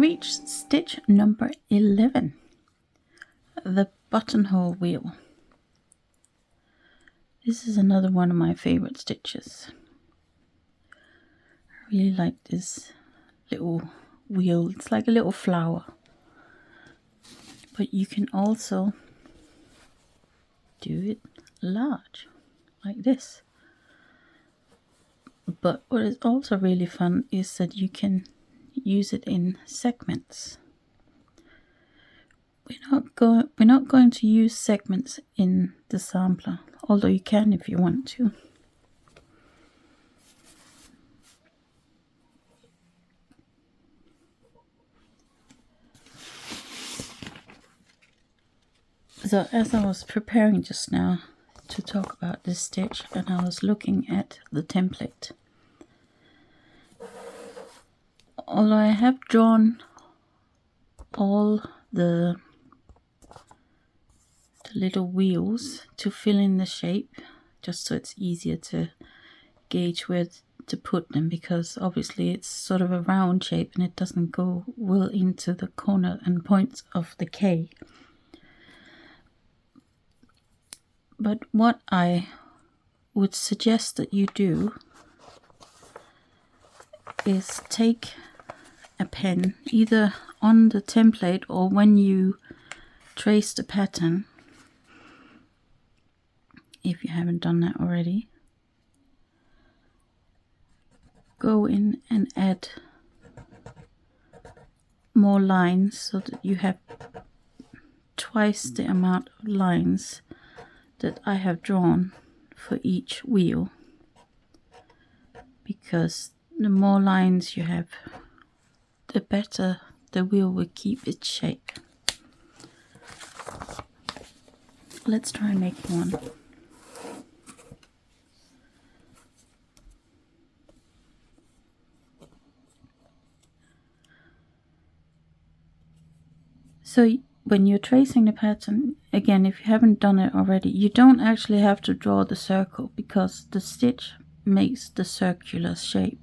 reached stitch number 11, the buttonhole wheel. This is another one of my favorite stitches. I really like this little wheel. It's like a little flower, but you can also do it large like this. But what is also really fun is that you can use it in segments. We're not going to use segments in the sampler, although you can if you want to. So as I was preparing just now to talk about this stitch, and I was looking at the template, although I have drawn all the little wheels to fill in the shape, just so it's easier to gauge where to put them, because obviously it's sort of a round shape and it doesn't go well into the corner and points of the K. But what I would suggest that you do is take a pen, either on the template or when you trace the pattern, if you haven't done that already, go in and add more lines so that you have twice the amount of lines that I have drawn for each wheel, because the more lines you have, the better the wheel will keep its shape. Let's try making one. So when you're tracing the pattern, again, if you haven't done it already, you don't actually have to draw the circle, because the stitch makes the circular shape.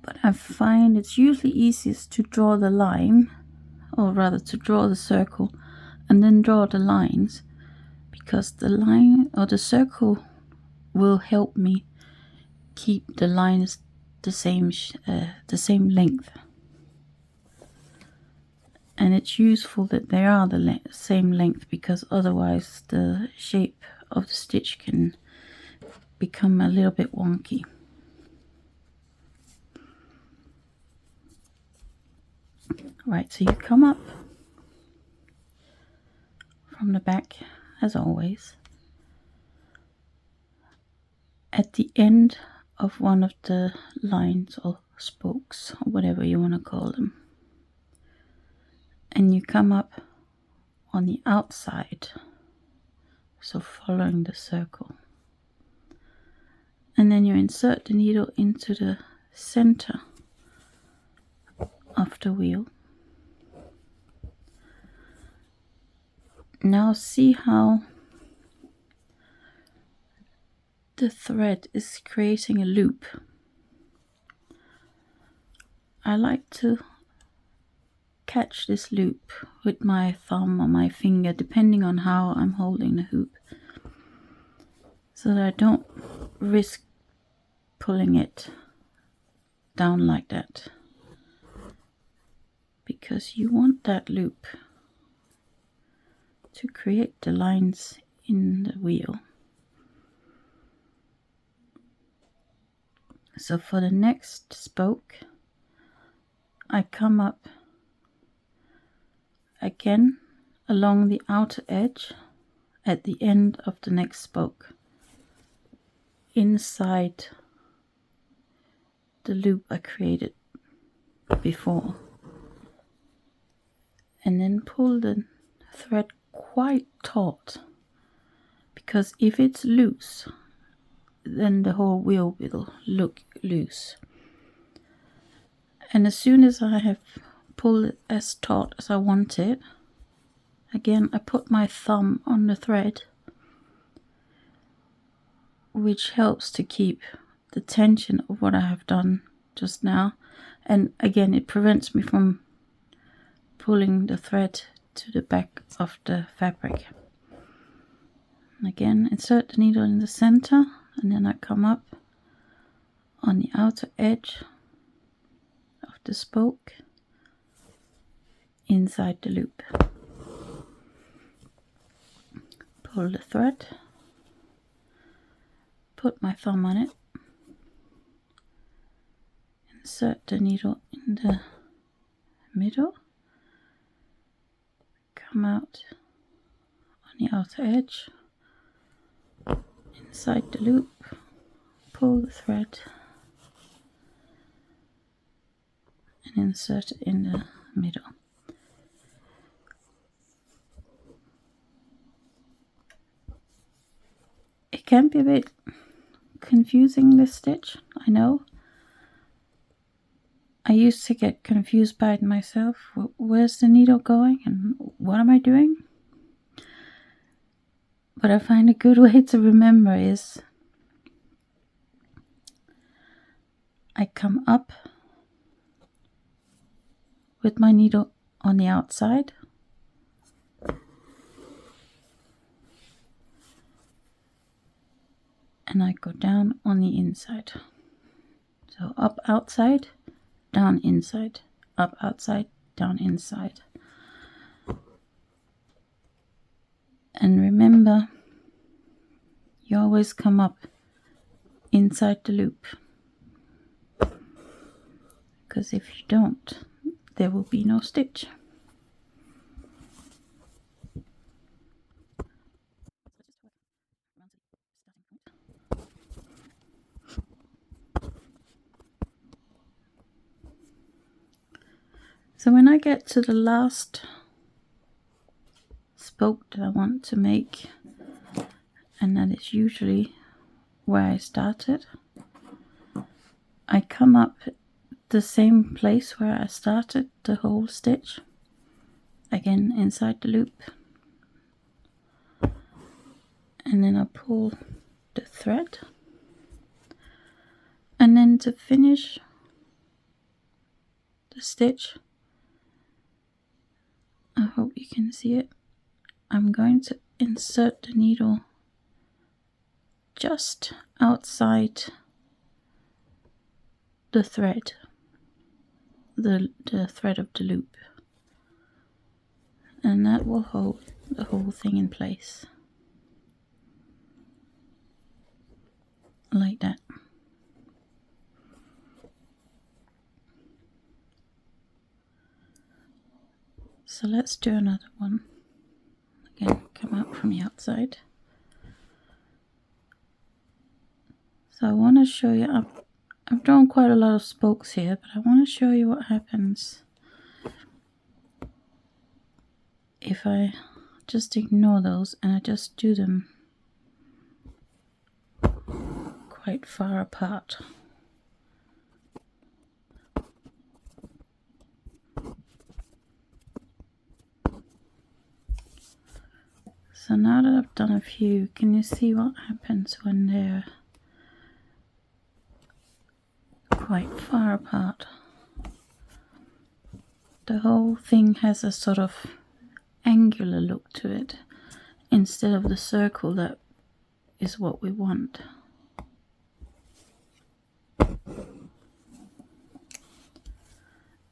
But I find it's usually easiest to draw the line, or rather to draw the circle and then draw the lines, because the line or the circle will help me keep the lines the same length. And it's useful that they are the same length, because otherwise the shape of the stitch can become a little bit wonky. Right, so you come up from the back, as always, at the end of one of the lines or spokes, or whatever you want to call them, and you come up on the outside, so following the circle, and then you insert the needle into the center of the wheel. Now see how the thread is creating a loop. I like to catch this loop with my thumb or my finger, depending on how I'm holding the hoop, so that I don't risk pulling it down like that, because you want that loop to create the lines in the wheel. So for the next spoke, I come up again along the outer edge at the end of the next spoke, inside the loop I created before, and then pull the thread quite taut, because if it's loose, then the whole wheel will look loose. And as soon as I have pulled it as taut as I want it, again I put my thumb on the thread, which helps to keep the tension of what I have done just now, and again it prevents me from pulling the thread to the back of the fabric. Again, insert the needle in the center, and then I come up on the outer edge of the spoke inside the loop. Pull the thread, put my thumb on it, insert the needle in the middle, come out on the outer edge, inside the loop, pull the thread and insert it in the middle. It can be a bit confusing, this stitch, I know. I used to get confused by it myself. Where's the needle going and what am I doing? But I find a good way to remember is I come up with my needle on the outside, and I go down on the inside. So up outside, down inside, up outside, down inside. And remember, you always come up inside the loop, because if you don't, there will be no stitch. So when I get to the last spoke that I want to make, and that is usually where I started, I come up the same place where I started the whole stitch, again inside the loop, and then I pull the thread, and then to finish the stitch, I hope you can see it, I'm going to insert the needle just outside the thread, the thread of the loop, and that will hold the whole thing in place, like that. So let's do another one. Again, come out from the outside. So I want to show you, I've drawn quite a lot of spokes here, but I want to show you what happens if I just ignore those and I just do them quite far apart. So now that I've done a few, can you see what happens when they're quite far apart? The whole thing has a sort of angular look to it, instead of the circle that is what we want. I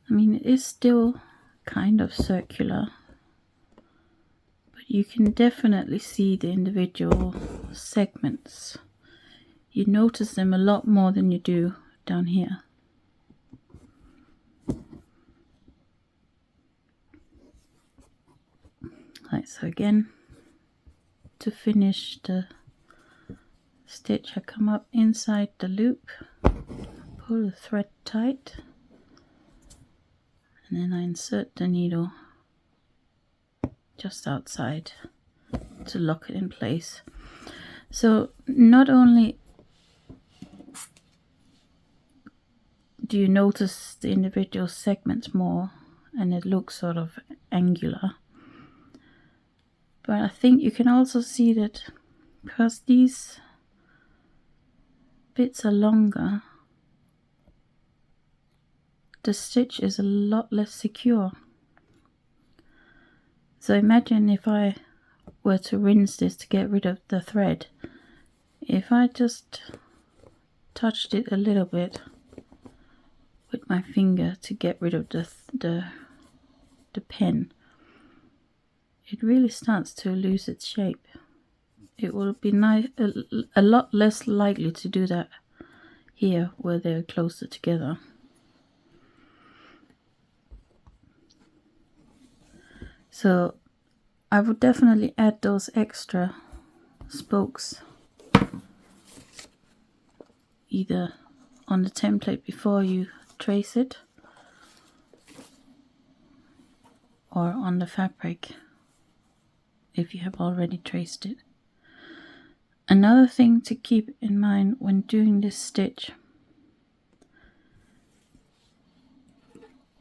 mean, it is still kind of circular, but you can definitely see the individual segments. You notice them a lot more than you do down here. Right, so again, to finish the stitch, I come up inside the loop, pull the thread tight, and then I insert the needle just outside to lock it in place. So not only do you notice the individual segments more and it looks sort of angular, but I think you can also see that because these bits are longer, the stitch is a lot less secure. So imagine if I were to rinse this to get rid of the thread. If I just touched it a little bit with my finger to get rid of the pen, it really starts to lose its shape. It will be a lot less likely to do that here where they're closer together. So I would definitely add those extra spokes either on the template before you trace it or on the fabric if you have already traced it. Another thing to keep in mind when doing this stitch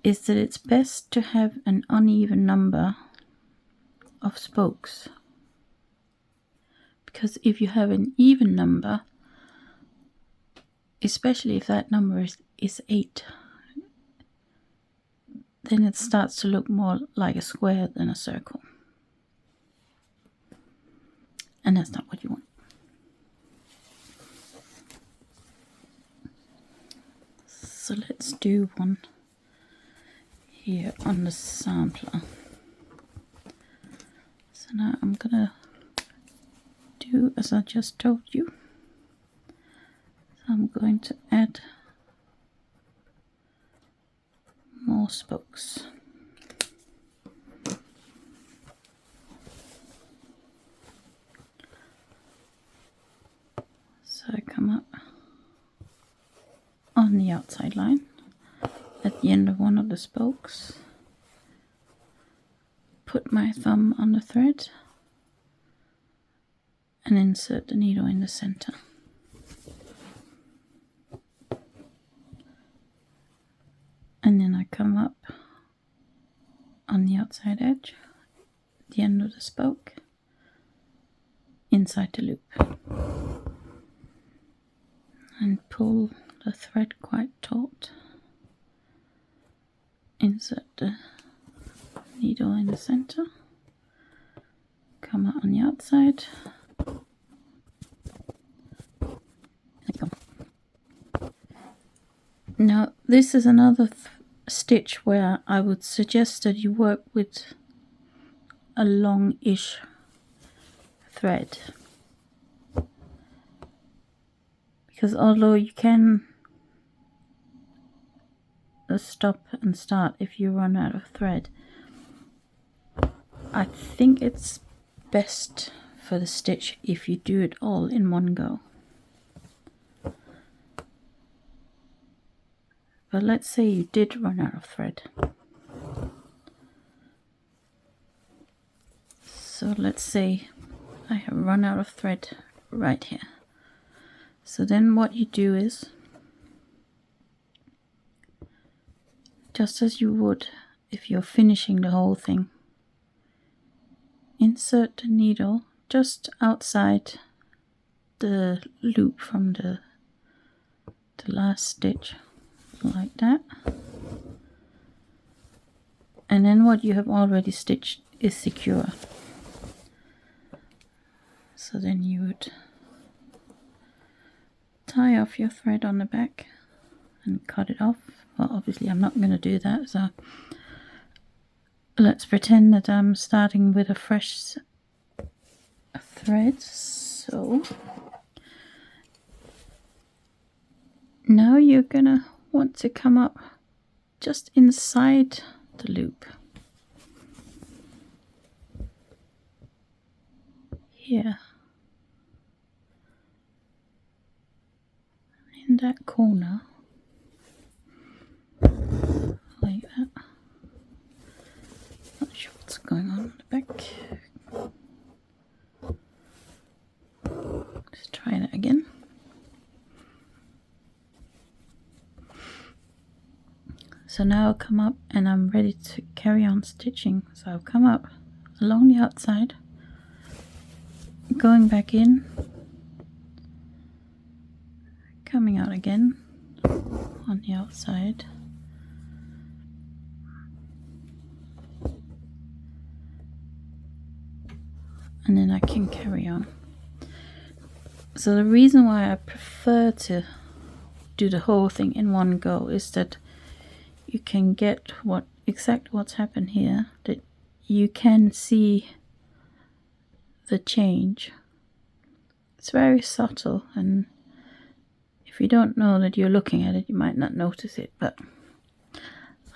is that it's best to have an uneven number of spokes, because if you have an even number, especially if that number is 8, then it starts to look more like a square than a circle, and that's not what you want. So let's do one here on the sampler. So now I'm gonna do as I just told you. So I'm going to add more spokes. So I come up on the outside line at the end of one of the spokes, put my thumb on the thread and insert the needle in the center. And then I come up on the outside edge, the end of the spoke, inside the loop, and pull the thread quite taut. Insert the needle in the center, come out on the outside, and go. Now this is another stitch where I would suggest that you work with a long-ish thread, because although you can stop and start if you run out of thread, I think it's best for the stitch if you do it all in one go. But let's say you did run out of thread. So let's say I have run out of thread right here. So then what you do is, just as you would if you're finishing the whole thing, insert the needle just outside the loop from the last stitch, like that. And then what you have already stitched is secure. So then you would tie off your thread on the back and cut it off. Well, obviously I'm not going to do that, so let's pretend that I'm starting with a fresh thread. So now you're gonna want to come up just inside the loop here, in that corner, like that. Not sure what's going on the back. Let's try that again. So now I'll come up and I'm ready to carry on stitching. So I'll come up along the outside, going back in, coming out again on the outside, and then I can carry on. So the reason why I prefer to do the whole thing in one go is that you can get exactly what's happened here, that you can see the change. It's very subtle, and if you don't know that you're looking at it, you might not notice it, but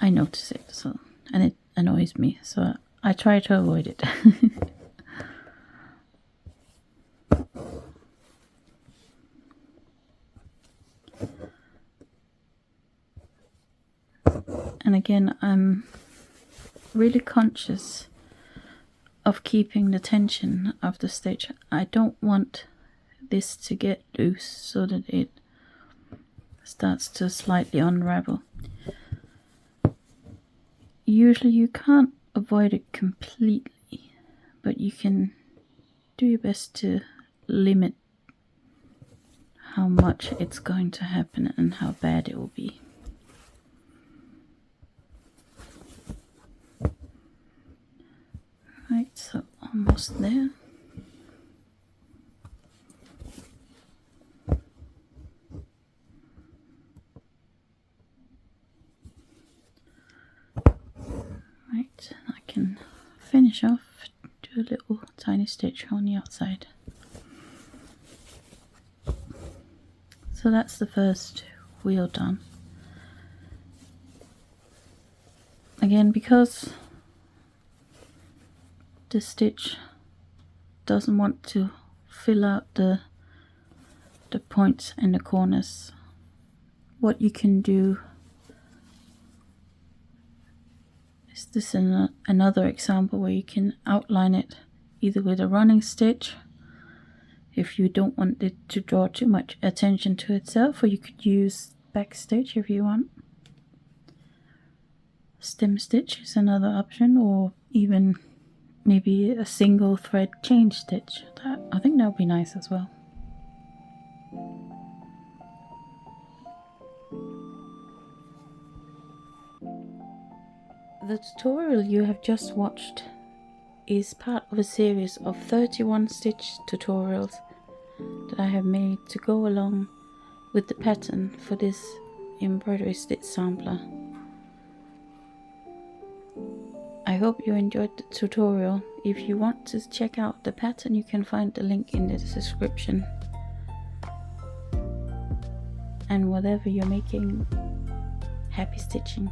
I notice it, so, and it annoys me, so I try to avoid it. And again, I'm really conscious of keeping the tension of the stitch. I don't want this to get loose so that it starts to slightly unravel. Usually you can't avoid it completely, but you can do your best to limit how much it's going to happen and how bad it will be. Right, so almost there. Right, I can finish off, do a little tiny stitch on the outside. So that's the first wheel done. Again, because the stitch doesn't want to fill out the points and the corners, what you can do is this another example where you can outline it either with a running stitch if you don't want it to draw too much attention to itself, or you could use back stitch if you want. Stem stitch is another option, or even maybe a single thread chain stitch. I think that would be nice as well. The tutorial you have just watched is part of a series of 31 stitch tutorials that I have made to go along with the pattern for this embroidery stitch sampler. I hope you enjoyed the tutorial. If you want to check out the pattern, you can find the link in the description. And whatever you're making, happy stitching!